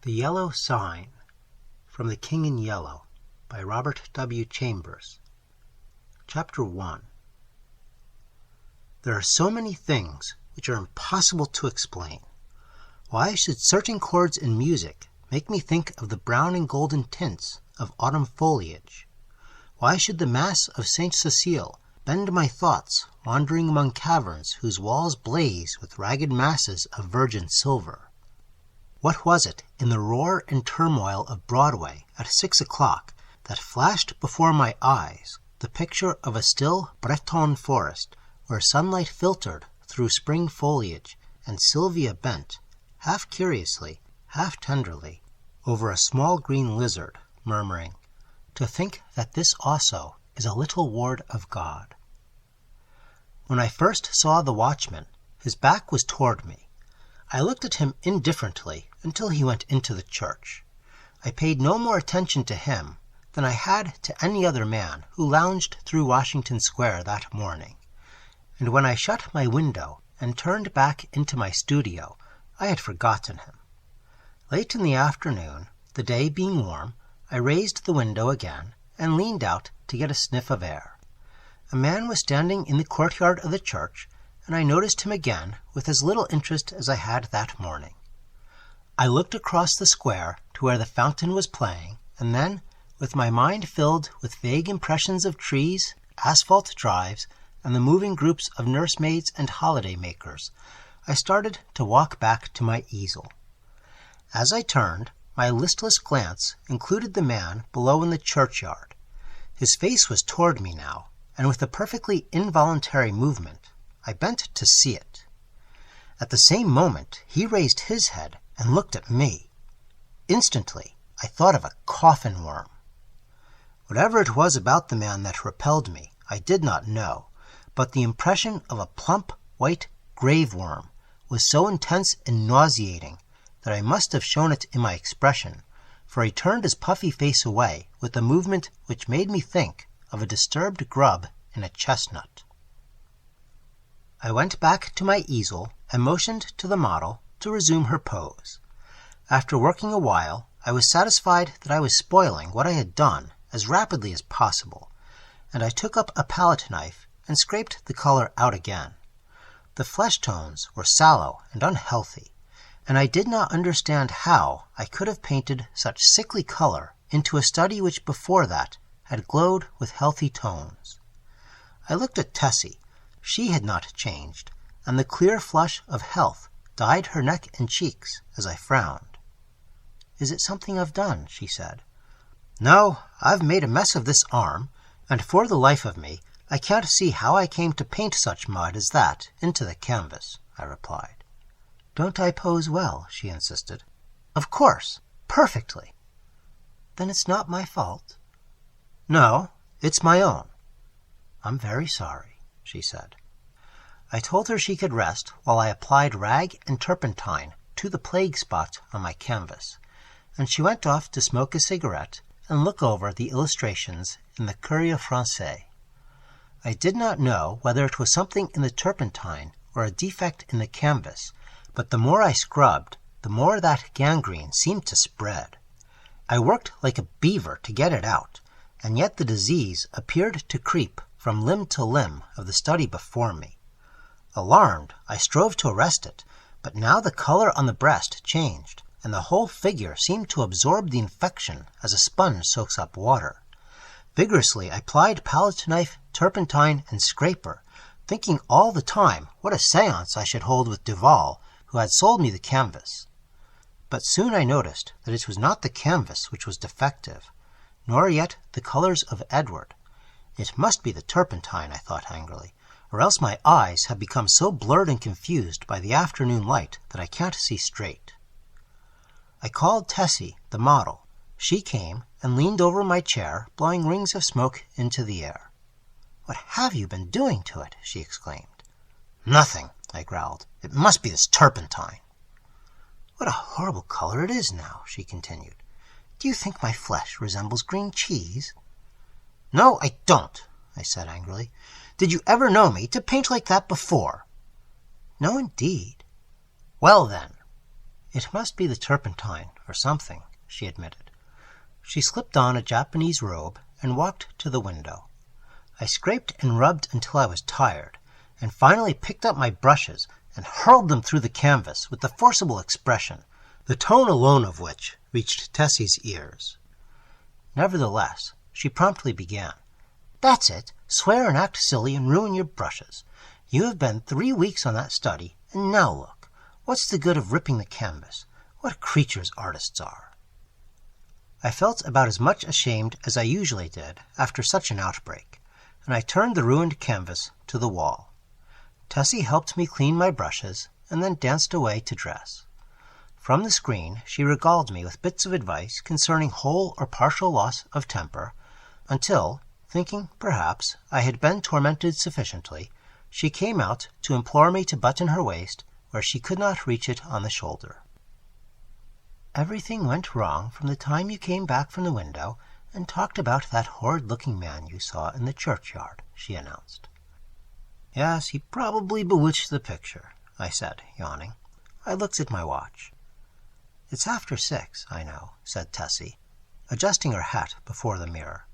The Yellow Sign from The King in Yellow by Robert W. Chambers. Chapter 1. There are so many things which are impossible to explain. Why should certain chords in music make me think of the brown and golden tints of autumn foliage? Why should the Mass of Saint Cecile bend my thoughts wandering among caverns whose walls blaze with ragged masses of virgin silver? What was it in the roar and turmoil of Broadway at 6 o'clock that flashed before my eyes the picture of a still Breton forest where sunlight filtered through spring foliage and Sylvia bent, half curiously, half tenderly, over a small green lizard, murmuring, "To think that this also is a little ward of God." When I first saw the watchman, his back was toward me. I looked at him indifferently until he went into the church. I paid no more attention to him than I had to any other man who lounged through Washington Square that morning. And when I shut my window and turned back into my studio, I had forgotten him. Late in the afternoon, the day being warm, I raised the window again and leaned out to get a sniff of air. A man was standing in the courtyard of the church, and I noticed him again with as little interest as I had that morning. I looked across the square to where the fountain was playing, and then, with my mind filled with vague impressions of trees, asphalt drives, and the moving groups of nursemaids and holiday makers, I started to walk back to my easel. As I turned, my listless glance included the man below in the churchyard. His face was toward me now, and with a perfectly involuntary movement, I bent to see it. At the same moment, he raised his head and looked at me. Instantly, I thought of a coffin worm. Whatever it was about the man that repelled me, I did not know, but the impression of a plump, white grave worm was so intense and nauseating that I must have shown it in my expression, for he turned his puffy face away with a movement which made me think of a disturbed grub in a chestnut. I went back to my easel and motioned to the model to resume her pose. After working a while, I was satisfied that I was spoiling what I had done as rapidly as possible, and I took up a palette knife and scraped the color out again. The flesh tones were sallow and unhealthy, and I did not understand how I could have painted such sickly color into a study which before that had glowed with healthy tones. I looked at Tessie. She had not changed, and the clear flush of health dyed her neck and cheeks as I frowned. "Is it something I've done?" she said. "No, I've made a mess of this arm, and for the life of me, I can't see how I came to paint such mud as that into the canvas," I replied. "Don't I pose well?" she insisted. "Of course, perfectly." "Then it's not my fault?" "No, it's my own." "I'm very sorry," she said. I told her she could rest while I applied rag and turpentine to the plague spot on my canvas, and she went off to smoke a cigarette and look over the illustrations in the Courrier Français. I did not know whether it was something in the turpentine or a defect in the canvas, but the more I scrubbed, the more that gangrene seemed to spread. I worked like a beaver to get it out, and yet the disease appeared to creep from limb to limb of the study before me. Alarmed, I strove to arrest it, but now the color on the breast changed, and the whole figure seemed to absorb the infection as a sponge soaks up water. Vigorously I plied palette knife, turpentine, and scraper, thinking all the time what a séance I should hold with Duval, who had sold me the canvas. But soon I noticed that it was not the canvas which was defective, nor yet the colors of Edward. It must be the turpentine, I thought angrily, or else my eyes have become so blurred and confused by the afternoon light that I can't see straight. I called Tessie, the model. She came and leaned over my chair, blowing rings of smoke into the air. "What have you been doing to it?" she exclaimed. "Nothing," I growled. "It must be this turpentine." "What a horrible color it is now," she continued. "Do you think my flesh resembles green cheese?" "No, I don't," I said angrily. "Did you ever know me to paint like that before?" "No, indeed." "Well, then." "It must be the turpentine, or something," she admitted. She slipped on a Japanese robe and walked to the window. I scraped and rubbed until I was tired, and finally picked up my brushes and hurled them through the canvas with a forcible expression, the tone alone of which reached Tessie's ears. Nevertheless, she promptly began. "That's it. Swear and act silly and ruin your brushes. You have been 3 weeks on that study, and now look. What's the good of ripping the canvas? What creatures artists are!" I felt about as much ashamed as I usually did after such an outbreak, and I turned the ruined canvas to the wall. Tessie helped me clean my brushes and then danced away to dress. From the screen she regaled me with bits of advice concerning whole or partial loss of temper, until, thinking, perhaps, I had been tormented sufficiently, she came out to implore me to button her waist where she could not reach it on the shoulder. "Everything went wrong from the time you came back from the window and talked about that horrid-looking man you saw in the churchyard," she announced. "Yes, he probably bewitched the picture," I said, yawning. I looked at my watch. "It's after 6, I know," said Tessie, adjusting her hat before the mirror.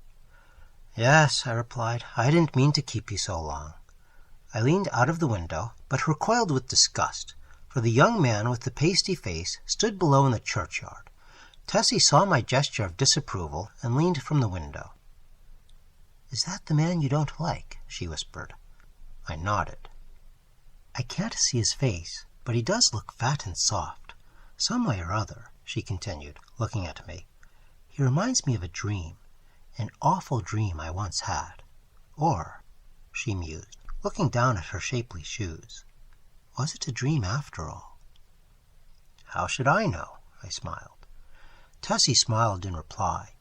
"Yes," I replied, "I didn't mean to keep you so long." I leaned out of the window, but recoiled with disgust, for the young man with the pasty face stood below in the churchyard. Tessie saw my gesture of disapproval and leaned from the window. "Is that the man you don't like?" she whispered. I nodded. "I can't see his face, but he does look fat and soft. Some way or other," she continued, looking at me. "He reminds me of a dream, an awful dream I once had. Or," she mused, looking down at her shapely shoes, "was it a dream after all?" "How should I know?" I smiled. Tessie smiled in reply.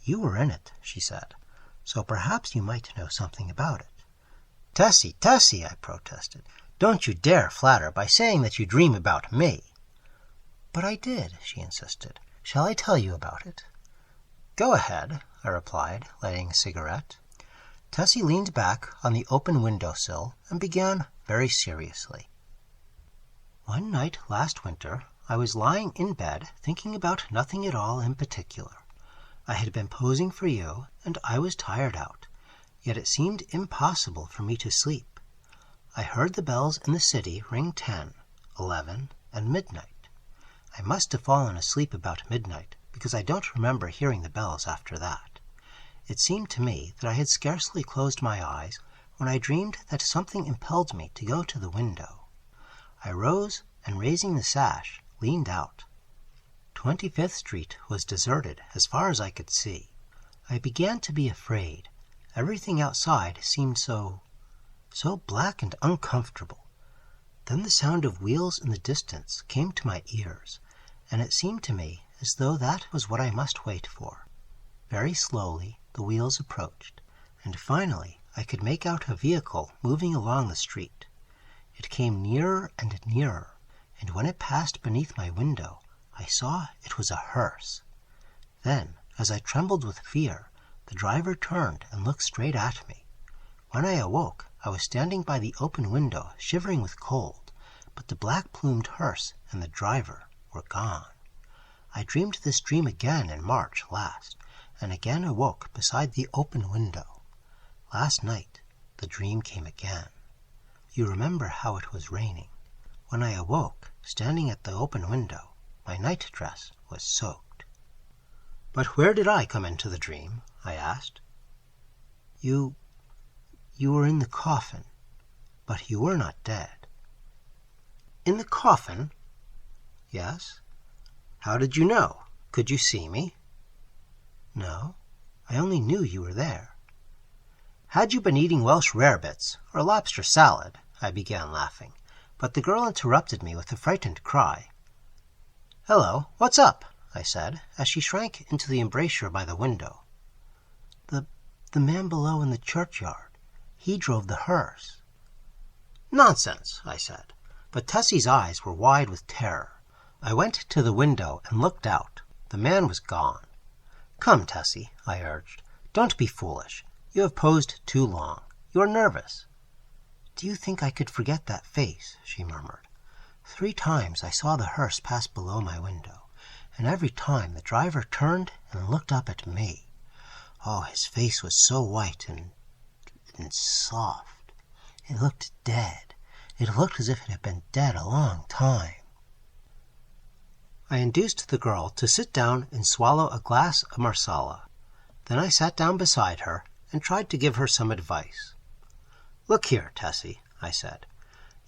"You were in it," she said, "so perhaps you might know something about it." "Tessie, Tessie," I protested, "don't you dare flatter by saying that you dream about me." "But I did," she insisted. "Shall I tell you about it?" "Go ahead," I replied, lighting a cigarette. Tessie leaned back on the open window-sill and began very seriously. "One night last winter I was lying in bed thinking about nothing at all in particular. I had been posing for you, and I was tired out, yet it seemed impossible for me to sleep. I heard the bells in the city ring 10, 11, and midnight. I must have fallen asleep about midnight, because I don't remember hearing the bells after that. It seemed to me that I had scarcely closed my eyes when I dreamed that something impelled me to go to the window. I rose and, raising the sash, leaned out. 25th Street was deserted as far as I could see. I began to be afraid. Everything outside seemed so black and uncomfortable. Then the sound of wheels in the distance came to my ears, and it seemed to me as though that was what I must wait for. Very slowly the wheels approached, and finally I could make out a vehicle moving along the street. It came nearer and nearer, and when it passed beneath my window, I saw it was a hearse. Then, as I trembled with fear, the driver turned and looked straight at me. When I awoke, I was standing by the open window, shivering with cold, but the black-plumed hearse and the driver were gone. I dreamed this dream again in March last, and again awoke beside the open window. Last night, the dream came again. You remember how it was raining. When I awoke, standing at the open window, my night dress was soaked. "But where did I come into the dream?" I asked. You were in the coffin, but you were not dead." "In the coffin?" "Yes." "How did you know? Could you see me?" "No, I only knew you were there." "Had you been eating Welsh rarebits or lobster salad?" I began laughing, but the girl interrupted me with a frightened cry. "Hello, what's up?" I said, as she shrank into the embrasure by the window. The man below in the churchyard. He drove the hearse." "Nonsense," I said, but Tessie's eyes were wide with terror. I went to the window and looked out. The man was gone. "Come, Tessie," I urged. "Don't be foolish. You have posed too long. You are nervous." "Do you think I could forget that face?" she murmured. 3 times I saw the hearse pass below my window, and every time the driver turned and looked up at me. Oh, his face was so white and soft. It looked dead. It looked as if it had been dead a long time. I induced the girl to sit down and swallow a glass of marsala. Then I sat down beside her and tried to give her some advice. "Look here, Tessie," I said.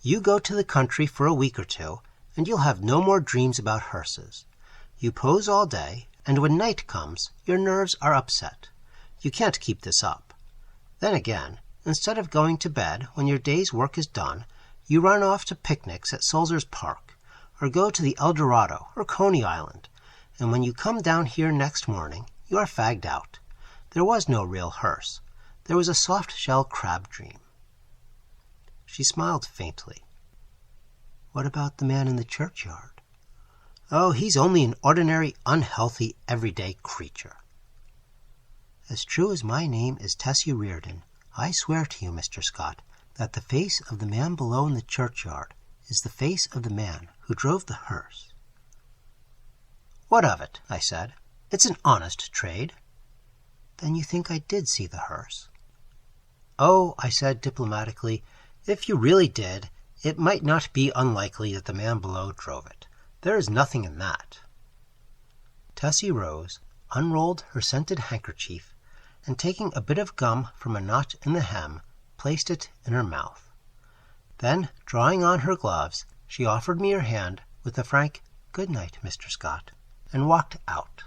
"You go to the country for a week or 2, and you'll have no more dreams about hearses. You pose all day, and when night comes, your nerves are upset. You can't keep this up. Then again, instead of going to bed when your day's work is done, you run off to picnics at Sulzer's Park, or go to the El Dorado or Coney Island, and when you come down here next morning, you are fagged out. There was no real hearse. There was a soft-shell crab dream." She smiled faintly. "What about the man in the churchyard?" "Oh, he's only an ordinary, unhealthy, everyday creature." "As true as my name is Tessie Reardon, I swear to you, Mr. Scott, that the face of the man below in the churchyard is the face of the man who drove the hearse." "What of it?" I said. "It's an honest trade." "Then you think I did see the hearse?" "Oh," I said diplomatically, "if you really did, it might not be unlikely that the man below drove it. There is nothing in that." Tessie rose, unrolled her scented handkerchief, and taking a bit of gum from a knot in the hem, placed it in her mouth. Then, drawing on her gloves, she offered me her hand with a frank "Good night, Mr. Scott," and walked out.